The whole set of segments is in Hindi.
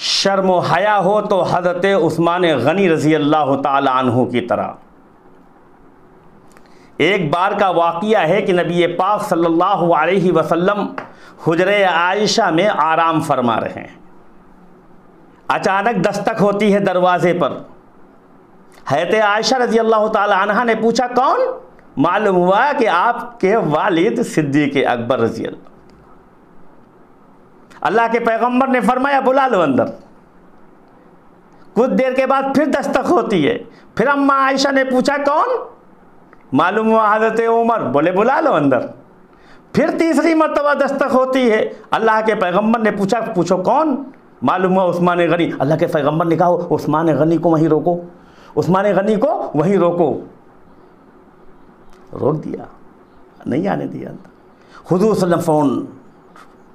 शर्म व हया हो तो हज़रत उस्मान गनी रज़ी अल्लाह ताला अन्हु की तरह। एक बार का वाक़िया है कि नबी पाक सल्लल्लाहु अलैहि वसल्लम हुजरे आयशा में आराम फरमा रहे हैं। अचानक दस्तक होती है दरवाज़े पर। हज़रत आयशा रज़ी अल्लाह ताला अन्हा ने पूछा, कौन? मालूम हुआ कि आपके वालिद सिद्दीक़ अकबर रज़ी अल्लाह। अल्लाह के पैगंबर ने फरमाया, बुला लो अंदर। कुछ देर के बाद फिर दस्तक होती है। फिर अम्मा आयशा ने पूछा, कौन? मालूम हुआ हज़रत उमर। बोले, बुला लो अंदर। फिर तीसरी मर्तबा दस्तक होती है। अल्लाह के पैगंबर ने पूछा, पूछो कौन? मालूम हुआ उस्मान गनी। अल्लाह के पैगंबर ने कहा, उस्मान गनी को वहीं रोको, उस्मान गनी को वहीं रोको। रोक दिया, नहीं आने दिया अंदर। हुजूर सल्लल्लाहु अलैहि वसल्लम फ़ौरन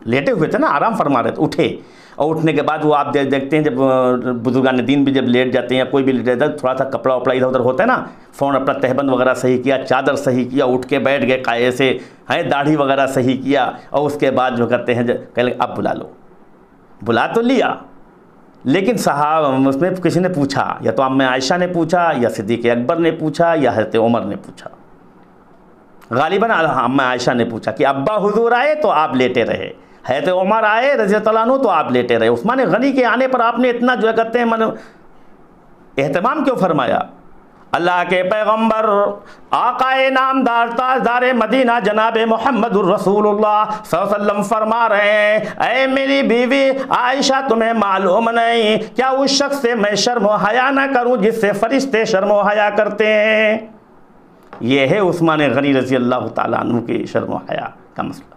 लेटे हुए थे ना, आराम फरमा रहे थे, उठे और उठने के बाद वो आप देखते हैं जब बुजुर्गान दीन भी जब लेट जाते हैं या कोई भी लेट जाता है, थोड़ा सा कपड़ा वपड़ा इधर उधर होता है ना, फ़ौरन अपना तहबंद वगैरह सही किया, चादर सही किया, उठ के बैठ गए काये से, हैं दाढ़ी वगैरह सही किया और उसके बाद जो करते हैं कह लगे अब बुला लो। बुला तो लिया, लेकिन साहब उसमें किसी ने पूछा, या तो अम्मा आयशा ने पूछा या सिद्दीक़ अकबर ने पूछा या हज़रत उमर ने पूछा। गालिबन अम्मा आयशा ने पूछा कि अब्बा हुजूर आए तो आप लेटे रहे, हज़रत उमर आए रज़ियल्लाहु अन्हु तो आप लेटे रहे। उस्मान गनी के आने पर आपने इतना जो करते हैं मन एहतमाम क्यों फरमाया? अल्लाह के पैगंबर आकाए नामदार ताजदार मदीना जनाब मुहम्मदुर रसूलुल्लाह सल्लल्लाहु अलैहि वसल्लम फरमा रहे हैं, ऐ मेरी बीवी आयशा, तुम्हें मालूम नहीं क्या उस शख्स से मैं शर्म व हया ना करूं जिससे फरिश्ते शर्म व हया करते हैं। यह है उस्मान गनी रज़ी अल्लाह ताला अन्हु के शर्म व हया का मसला।